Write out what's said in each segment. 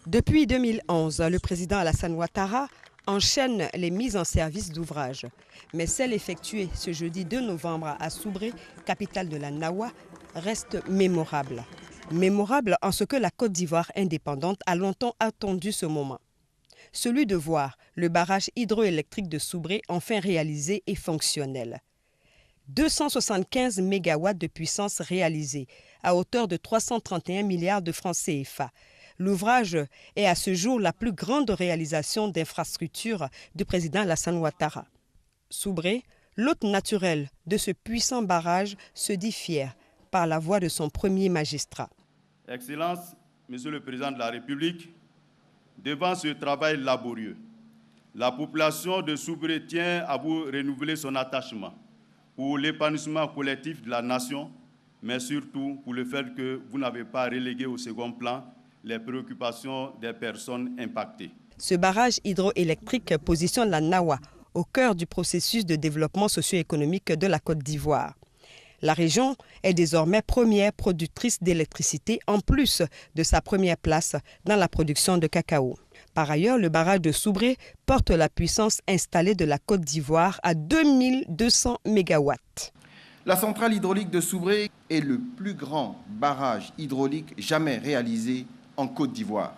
Depuis 2011, le président Alassane Ouattara enchaîne les mises en service d'ouvrages. Mais celle effectuée ce jeudi 2 novembre à Soubré, capitale de la Nawa, reste mémorable. Mémorable en ce que la Côte d'Ivoire indépendante a longtemps attendu ce moment. Celui de voir le barrage hydroélectrique de Soubré enfin réalisé et fonctionnel. 275 mégawatts de puissance réalisée à hauteur de 331 milliards de francs CFA. L'ouvrage est à ce jour la plus grande réalisation d'infrastructure du président Alassane Ouattara. Soubré, l'hôte naturel de ce puissant barrage, se dit fier par la voix de son premier magistrat. Excellence, Monsieur le Président de la République, devant ce travail laborieux, la population de Soubré tient à vous renouveler son attachement pour l'épanouissement collectif de la nation, mais surtout pour le fait que vous n'avez pas relégué au second plan les préoccupations des personnes impactées. Ce barrage hydroélectrique positionne la Nawa au cœur du processus de développement socio-économique de la Côte d'Ivoire. La région est désormais première productrice d'électricité en plus de sa première place dans la production de cacao. Par ailleurs, le barrage de Soubré porte la puissance installée de la Côte d'Ivoire à 2200 mégawatts. La centrale hydraulique de Soubré est le plus grand barrage hydraulique jamais réalisé en Côte d'Ivoire.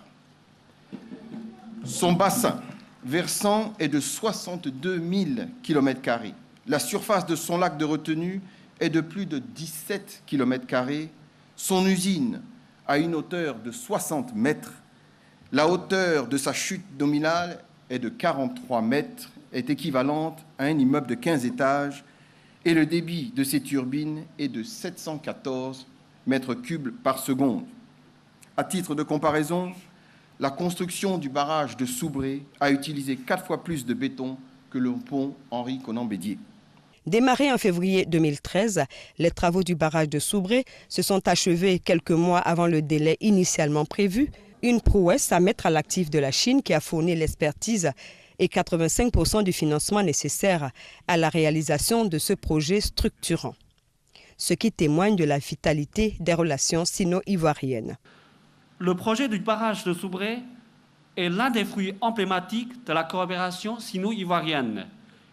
Son bassin versant est de 62 000 km². La surface de son lac de retenue est de plus de 17 km². Son usine a une hauteur de 60 mètres. La hauteur de sa chute nominale est de 43 mètres, est équivalente à un immeuble de 15 étages et le débit de ses turbines est de 714 mètres cubes par seconde. À titre de comparaison, la construction du barrage de Soubré a utilisé 4 fois plus de béton que le pont Henri-Konan-Bédier. Démarrés en février 2013, les travaux du barrage de Soubré se sont achevés quelques mois avant le délai initialement prévu, une prouesse à mettre à l'actif de la Chine qui a fourni l'expertise et 85% du financement nécessaire à la réalisation de ce projet structurant, ce qui témoigne de la vitalité des relations sino-ivoiriennes. Le projet du barrage de Soubré est l'un des fruits emblématiques de la coopération sino-ivoirienne.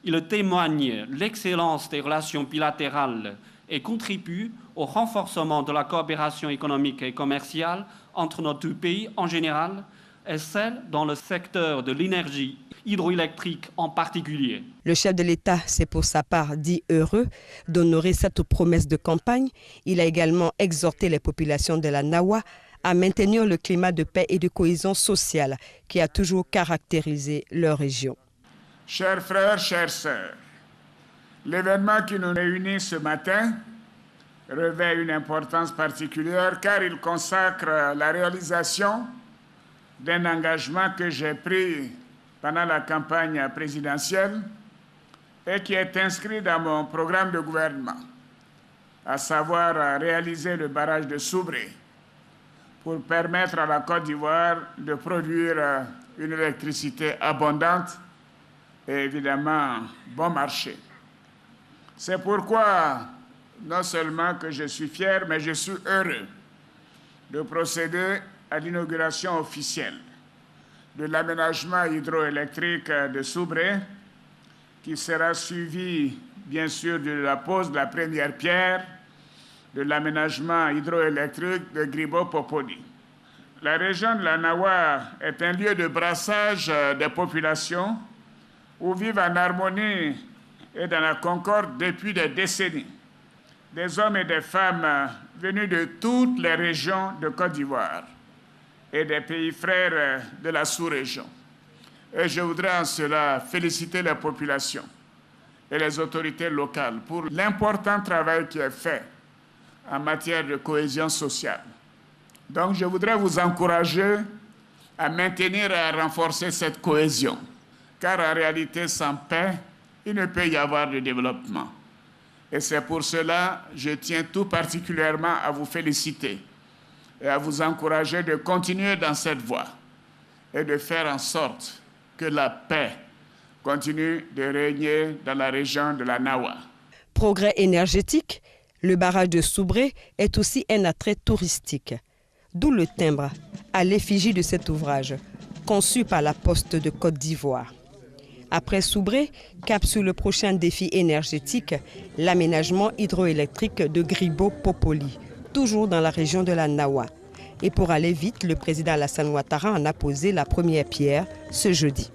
Il témoigne l'excellence des relations bilatérales et contribue au renforcement de la coopération économique et commerciale entre nos deux pays en général et celle dans le secteur de l'énergie hydroélectrique en particulier. Le chef de l'État s'est pour sa part dit heureux d'honorer cette promesse de campagne. Il a également exhorté les populations de la Nawa à maintenir le climat de paix et de cohésion sociale qui a toujours caractérisé leur région. Chers frères, chères sœurs, l'événement qui nous réunit ce matin revêt une importance particulière car il consacre la réalisation d'un engagement que j'ai pris pendant la campagne présidentielle et qui est inscrit dans mon programme de gouvernement, à savoir réaliser le barrage de Soubré pour permettre à la Côte d'Ivoire de produire une électricité abondante et évidemment bon marché. C'est pourquoi, non seulement que je suis fier, mais je suis heureux de procéder à l'inauguration officielle de l'aménagement hydroélectrique de Soubré, qui sera suivi, bien sûr, de la pose de la première pierre de l'aménagement hydroélectrique de Gribo-Popodi. La région de la Nawa est un lieu de brassage des populations où vivent en harmonie et dans la concorde depuis des décennies des hommes et des femmes venus de toutes les régions de Côte d'Ivoire et des pays frères de la sous-région. Et je voudrais en cela féliciter les populations et les autorités locales pour l'important travail qui est fait en matière de cohésion sociale. Donc je voudrais vous encourager à maintenir et à renforcer cette cohésion, car en réalité, sans paix, il ne peut y avoir de développement. Et c'est pour cela que je tiens tout particulièrement à vous féliciter et à vous encourager de continuer dans cette voie et de faire en sorte que la paix continue de régner dans la région de la Nawa. Progrès énergétique, le barrage de Soubré est aussi un attrait touristique, d'où le timbre à l'effigie de cet ouvrage, conçu par la Poste de Côte d'Ivoire. Après Soubré, cap sur le prochain défi énergétique, l'aménagement hydroélectrique de Gribo-Popoli, toujours dans la région de la Nawa. Et pour aller vite, le président Alassane Ouattara en a posé la première pierre ce jeudi.